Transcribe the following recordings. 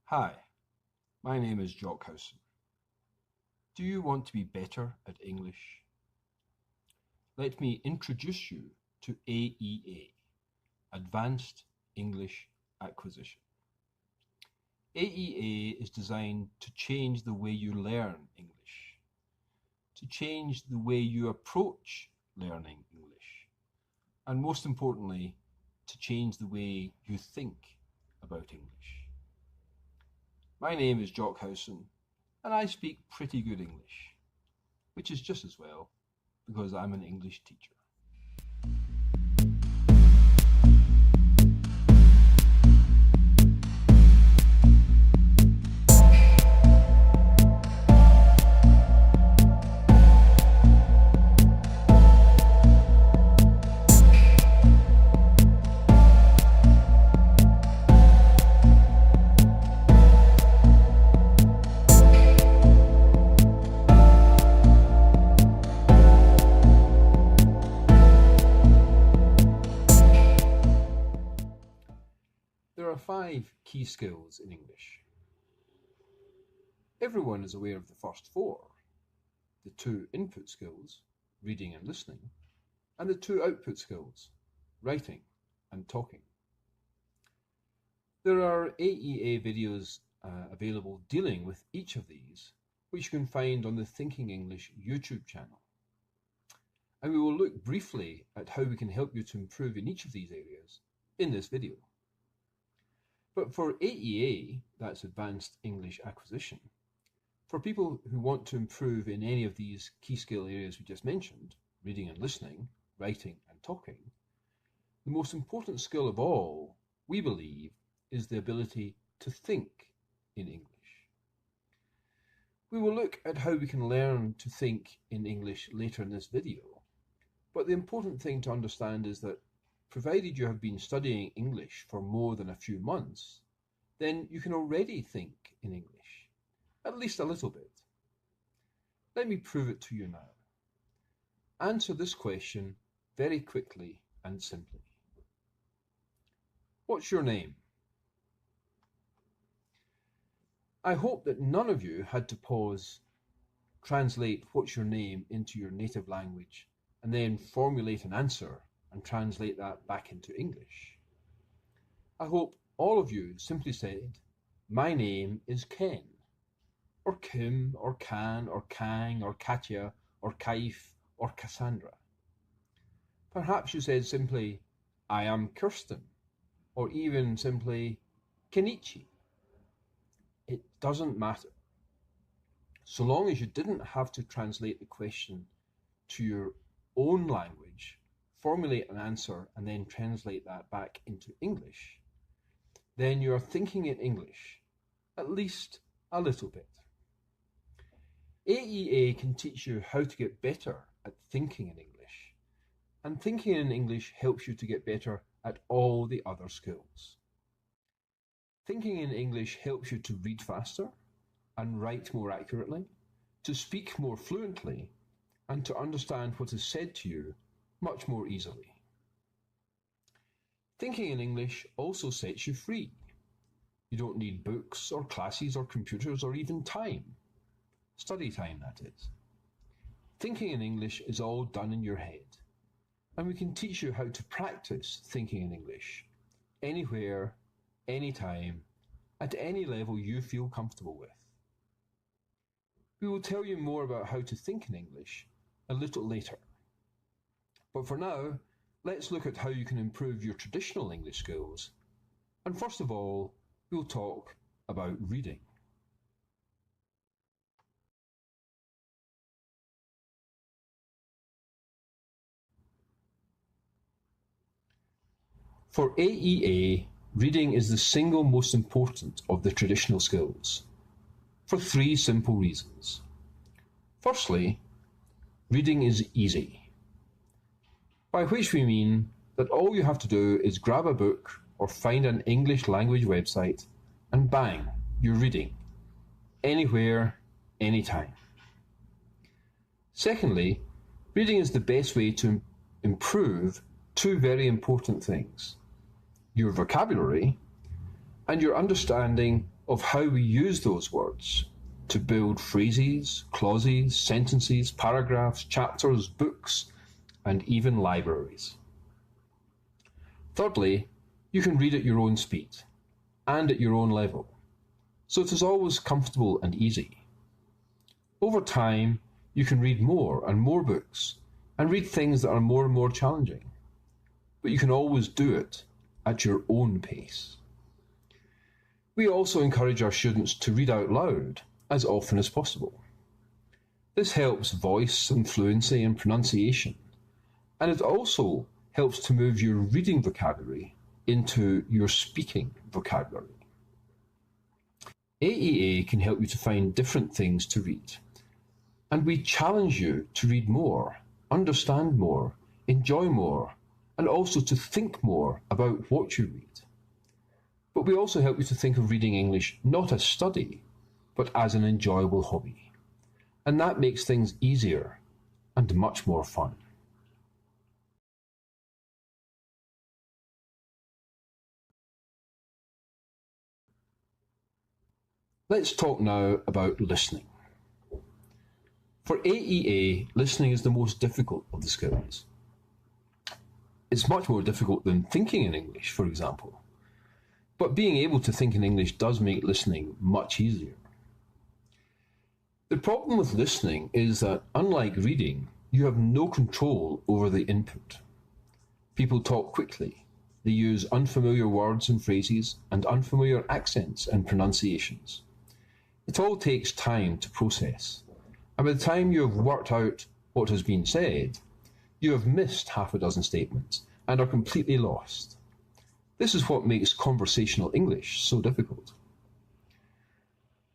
Hi, my name is Jock Howson. Do you want to be better at English? Let me introduce you to AEA, Advanced English Acquisition. AEA is designed to change the way you learn English, to change the way you approach learning English, and most importantly, to change the way you think about English. My name is Jock Howson, and I speak pretty good English, which is just as well because I'm an English teacher. There are 5 key skills in English. Everyone is aware of the first 4, the 2 input skills, reading and listening, and the 2 output skills, writing and talking. There are AEA videos available dealing with each of these, which you can find on the Thinking English YouTube channel. And we will look briefly at how we can help you to improve in each of these areas in this video. But for AEA, that's Advanced English Acquisition, for people who want to improve in any of these key skill areas we just mentioned, reading and listening, writing and talking, the most important skill of all, we believe, is the ability to think in English. We will look at how we can learn to think in English later in this video, but the important thing to understand is that provided you have been studying English for more than a few months, then you can already think in English, at least a little bit. Let me prove it to you now. Answer this question very quickly and simply. What's your name? I hope that none of you had to pause, translate what's your name into your native language, and then formulate an answer and translate that back into English. I hope all of you simply said, my name is Ken, or Kim, or Can, or Kang, or Katya, or Kaif, or Cassandra. Perhaps you said simply, I am Kirsten, or even simply, Kenichi. It doesn't matter. So long as you didn't have to translate the question to your own language, formulate an answer and then translate that back into English, then you are thinking in English, at least a little bit. AEA can teach you how to get better at thinking in English, and thinking in English helps you to get better at all the other skills. Thinking in English helps you to read faster and write more accurately, to speak more fluently, and to understand what is said to you much more easily. Thinking in English also sets you free. You don't need books or classes or computers or even time. Study time, that is. Thinking in English is all done in your head, and we can teach you how to practice thinking in English, anywhere, anytime, at any level you feel comfortable with. We will tell you more about how to think in English a little later. But for now, let's look at how you can improve your traditional English skills. And first of all, we'll talk about reading. For AEA, reading is the single most important of the traditional skills, for 3 simple reasons. Firstly, reading is easy, by which we mean that all you have to do is grab a book or find an English language website and bang, you're reading, anywhere, anytime. Secondly, reading is the best way to improve 2 very important things: your vocabulary and your understanding of how we use those words to build phrases, clauses, sentences, paragraphs, chapters, books, and even libraries. Thirdly, you can read at your own speed and at your own level, so it is always comfortable and easy. Over time, you can read more and more books and read things that are more and more challenging, but you can always do it at your own pace. We also encourage our students to read out loud as often as possible. This helps voice and fluency and pronunciation, and it also helps to move your reading vocabulary into your speaking vocabulary. AEA can help you to find different things to read, and we challenge you to read more, understand more, enjoy more, and also to think more about what you read. But we also help you to think of reading English not as study, but as an enjoyable hobby. And that makes things easier and much more fun. Let's talk now about listening. For AEA, listening is the most difficult of the skills. It's much more difficult than thinking in English, for example. But being able to think in English does make listening much easier. The problem with listening is that, unlike reading, you have no control over the input. People talk quickly. They use unfamiliar words and phrases and unfamiliar accents and pronunciations. It all takes time to process, and by the time you have worked out what has been said, you have missed half a dozen statements and are completely lost. This is what makes conversational English so difficult.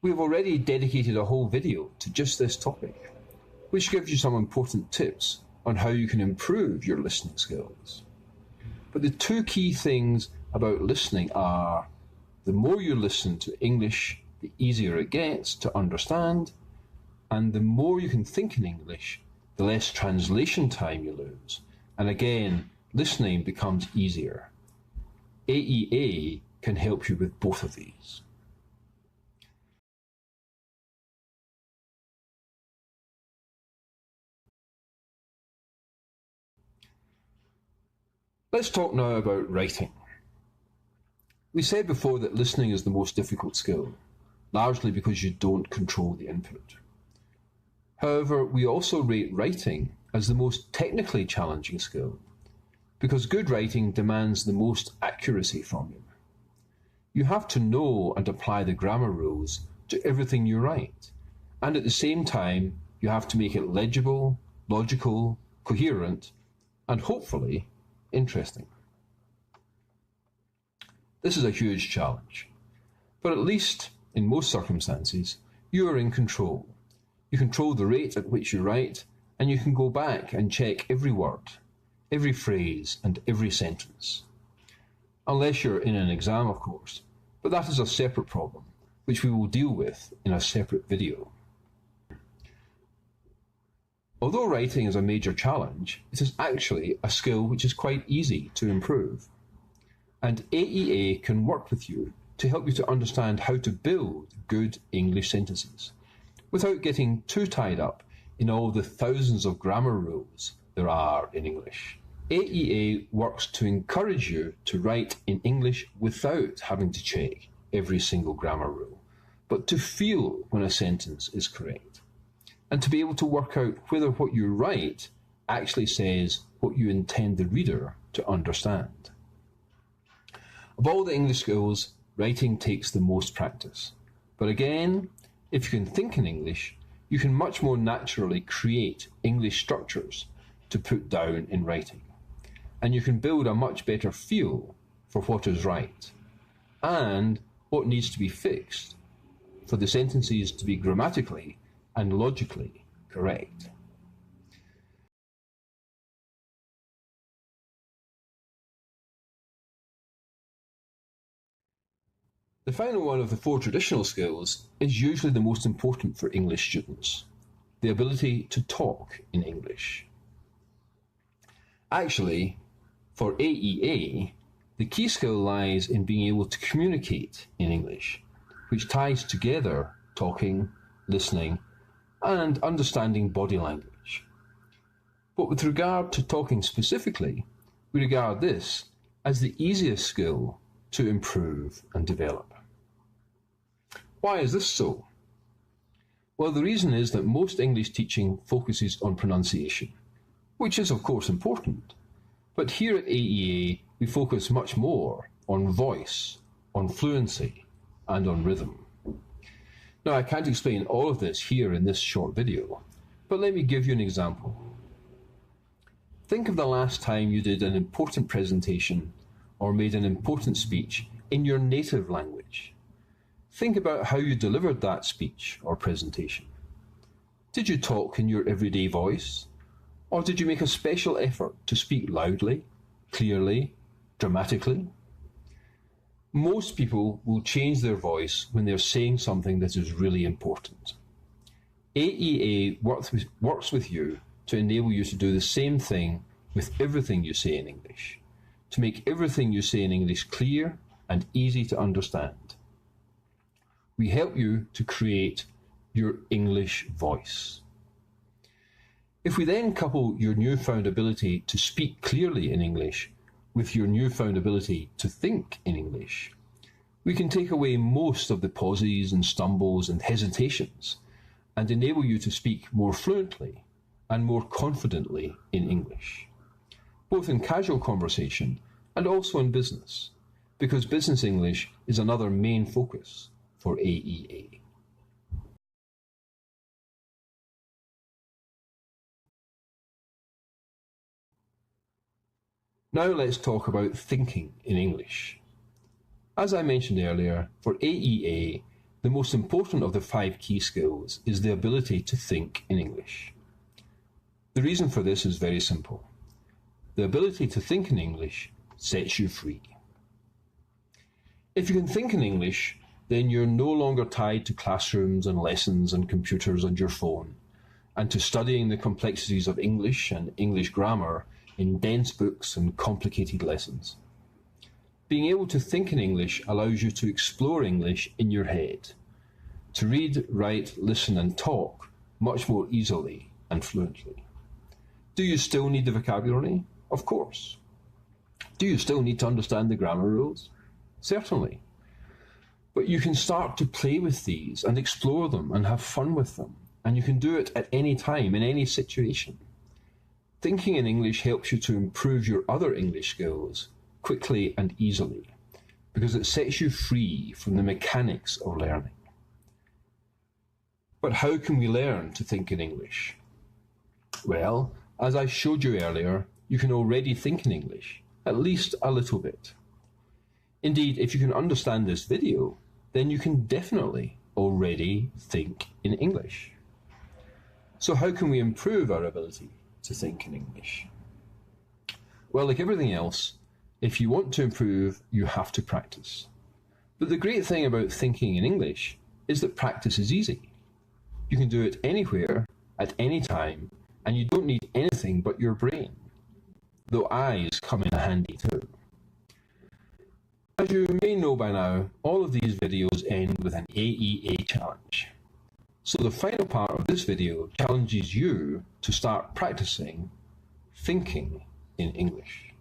We have already dedicated a whole video to just this topic, which gives you some important tips on how you can improve your listening skills. But the two key things about listening are the more you listen to English, the easier it gets to understand, and the more you can think in English, the less translation time you lose. And again, listening becomes easier. AEA can help you with both of these. Let's talk now about writing. We said before that listening is the most difficult skill, largely because you don't control the input. However, we also rate writing as the most technically challenging skill, because good writing demands the most accuracy from you. You have to know and apply the grammar rules to everything you write, and at the same time, you have to make it legible, logical, coherent, and hopefully interesting. This is a huge challenge, but at least in most circumstances, you are in control. You control the rate at which you write, and you can go back and check every word, every phrase, and every sentence. Unless you're in an exam, of course, but that is a separate problem, which we will deal with in a separate video. Although writing is a major challenge, it is actually a skill which is quite easy to improve. And AEA can work with you to help you to understand how to build good English sentences, without getting too tied up in all the thousands of grammar rules there are in English. AEA works to encourage you to write in English without having to check every single grammar rule, but to feel when a sentence is correct, and to be able to work out whether what you write actually says what you intend the reader to understand. Of all the English skills, writing takes the most practice. But again, if you can think in English, you can much more naturally create English structures to put down in writing. And you can build a much better feel for what is right and what needs to be fixed for the sentences to be grammatically and logically correct. The final one of the four traditional skills is usually the most important for English students: the ability to talk in English. Actually, for AEA, the key skill lies in being able to communicate in English. which ties together talking, listening, and understanding body language. But with regard to talking specifically, we regard this as the easiest skill to improve and develop. Why is this so? Well, the reason is that most English teaching focuses on pronunciation, which is of course important. But here at AEA, we focus much more on voice, on fluency, and on rhythm. Now, I can't explain all of this here in this short video, but let me give you an example. Think of the last time you did an important presentation or made an important speech in your native language. Think about how you delivered that speech or presentation. Did you talk in your everyday voice? Or did you make a special effort to speak loudly, clearly, dramatically? Most people will change their voice when they're saying something that is really important. AEA works with you to enable you to do the same thing with everything you say in English, to make everything you say in English clear and easy to understand. We help you to create your English voice. If we then couple your newfound ability to speak clearly in English with your newfound ability to think in English, we can take away most of the pauses and stumbles and hesitations and enable you to speak more fluently and more confidently in English, both in casual conversation and also in business, because business English is another main focus for AEA. Now let's talk about thinking in English. As I mentioned earlier, for AEA, the most important of the 5 key skills is the ability to think in English. The reason for this is very simple. The ability to think in English sets you free. If you can think in English, then you're no longer tied to classrooms and lessons and computers and your phone, and to studying the complexities of English and English grammar in dense books and complicated lessons. Being able to think in English allows you to explore English in your head, to read, write, listen and talk much more easily and fluently. Do you still need the vocabulary? Of course. Do you still need to understand the grammar rules? Certainly. But you can start to play with these and explore them and have fun with them, and you can do it at any time, in any situation. Thinking in English helps you to improve your other English skills quickly and easily, because it sets you free from the mechanics of learning. But how can we learn to think in English? Well, as I showed you earlier, you can already think in English, at least a little bit. Indeed, if you can understand this video, then you can definitely already think in English. So how can we improve our ability to think in English? Well, like everything else, if you want to improve, you have to practice. But the great thing about thinking in English is that practice is easy. You can do it anywhere, at any time, and you don't need anything but your brain, though eyes come in handy too. As you may know by now, all of these videos end with an AEA challenge. So the final part of this video challenges you to start practicing thinking in English.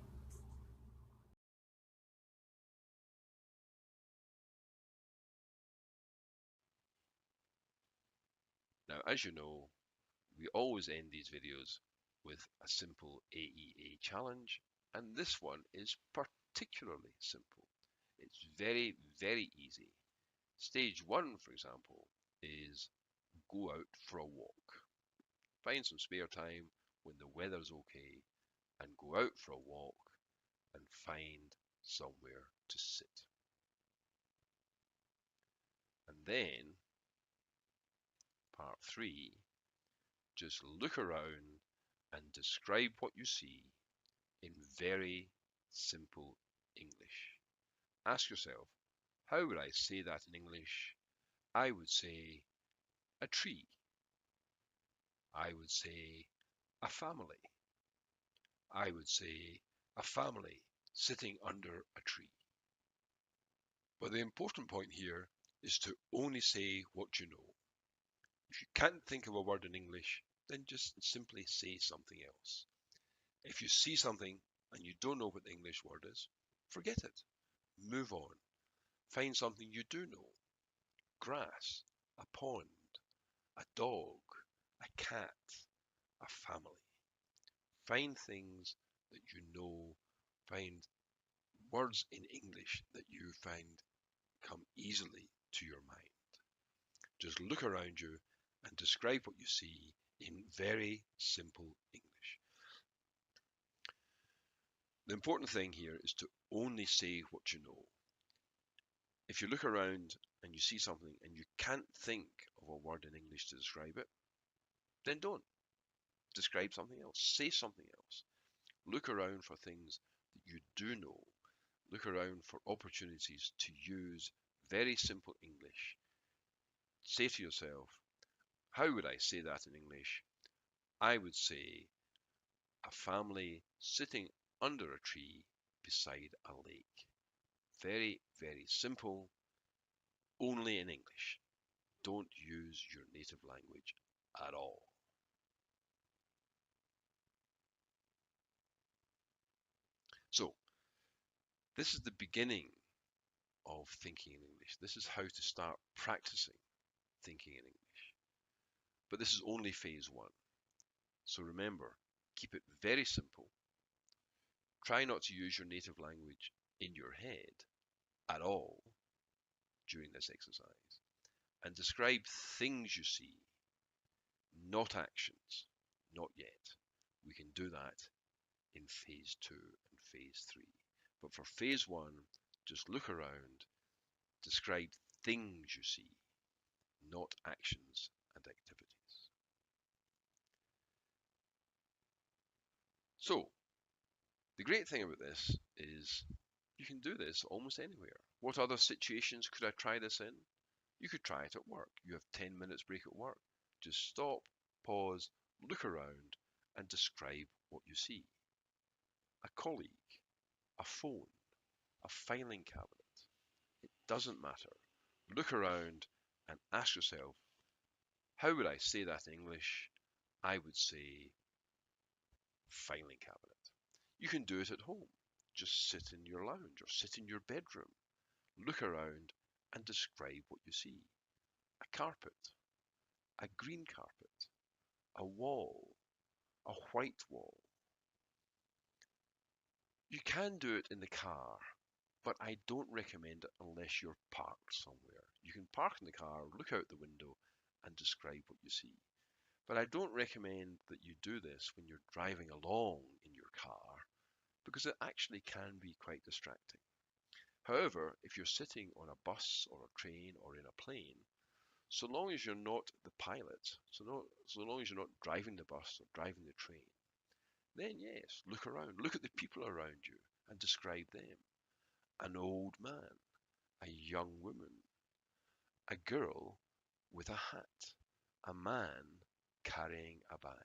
Now, as you know, we always end these videos with a simple AEA challenge, and this one is particularly simple. It's very, very easy. Stage 1, for example, is go out for a walk. Find some spare time when the weather's okay and go out for a walk and find somewhere to sit. And then, part 3, just look around and describe what you see in very simple English. Ask yourself, how would I say that in English? I would say a tree. I would say a family. I would say a family sitting under a tree. But the important point here is to only say what you know. If you can't think of a word in English, then just simply say something else. If you see something and you don't know what the English word is, forget it. Move on. Find something you do know. Grass, a pond, a dog, a cat, a family. Find things that you know. Find words in English that you find come easily to your mind. Just look around you and describe what you see in very simple English. The important thing here is to only say what you know. If you look around and you see something and you can't think of a word in English to describe it, then don't. Describe something else. Say something else. Look around for things that you do know. Look around for opportunities to use very simple English. Say to yourself, how would I say that in English? I would say a family sitting under a tree beside a lake. Very, very simple, only in English. Don't use your native language at all. So, this is the beginning of thinking in English. This is how to start practicing thinking in English. But this is only phase one. So remember, keep it very simple. Try not to use your native language in your head at all during this exercise. And describe things you see, not actions, not yet. We can do that in phase two and phase three. But for phase one, just look around, describe things you see, not actions and activities. So, the great thing about this is you can do this almost anywhere. What other situations could I try this in? You could try it at work. You have 10 minutes break at work. Just stop, pause, look around, and describe what you see. A colleague, a phone, a filing cabinet. It doesn't matter. Look around and ask yourself, how would I say that in English? I would say filing cabinet. You can do it at home. Just sit in your lounge or sit in your bedroom. Look around and describe what you see. A carpet, a green carpet, a wall, a white wall. You can do it in the car, but I don't recommend it unless you're parked somewhere. You can park in the car, look out the window, and describe what you see. But I don't recommend that you do this when you're driving along in your car, because it actually can be quite distracting. However, if you're sitting on a bus or a train or in a plane, so long as you're not the pilot, so long as you're not driving the bus or driving the train, then yes, look around, look at the people around you and describe them. An old man, a young woman, a girl with a hat, a man carrying a bag.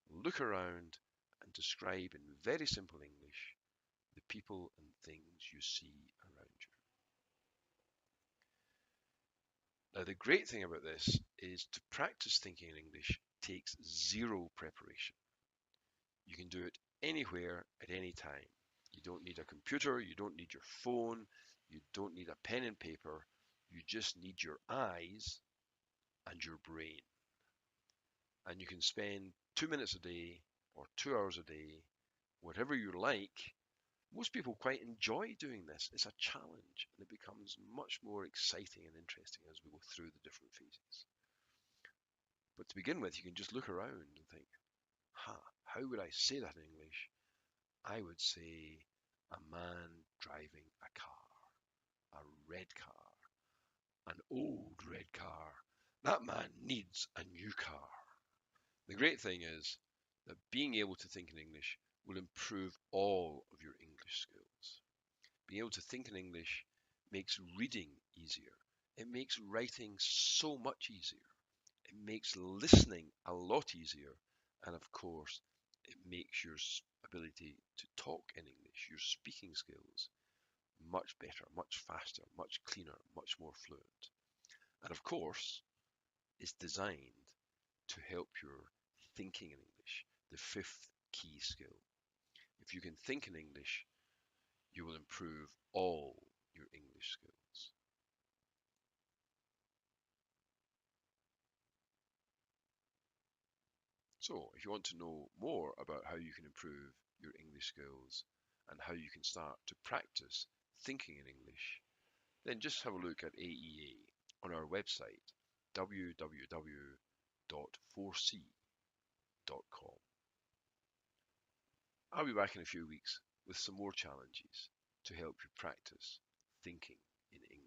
Look around and describe in very simple English the people and things you see around you. Now, the great thing about this is to practice thinking in English takes zero preparation. You can do it anywhere at any time. You don't need a computer, you don't need your phone, you don't need a pen and paper. You just need your eyes and your brain. And you can spend 2 minutes a day or 2 hours a day, whatever you like. Most people quite enjoy doing this. It's a challenge and it becomes much more exciting and interesting as we go through the different phases. But to begin with, you can just look around and think, how would I say that in English? I would say a man driving a car, a red car, an old red car. That man needs a new car. The great thing is that being able to think in English will improve all of your English skills. Being able to think in English makes reading easier. It makes writing so much easier. It makes listening a lot easier. And of course, it makes your ability to talk in English, your speaking skills, much better, much faster, much cleaner, much more fluent. And of course, it's designed to help your thinking in English, the fifth key skill. If you can think in English, you will improve all your English skills. So, if you want to know more about how you can improve your English skills and how you can start to practice thinking in English, then just have a look at AEA on our website, www.4c.com. I'll be back in a few weeks with some more challenges to help you practice thinking in English.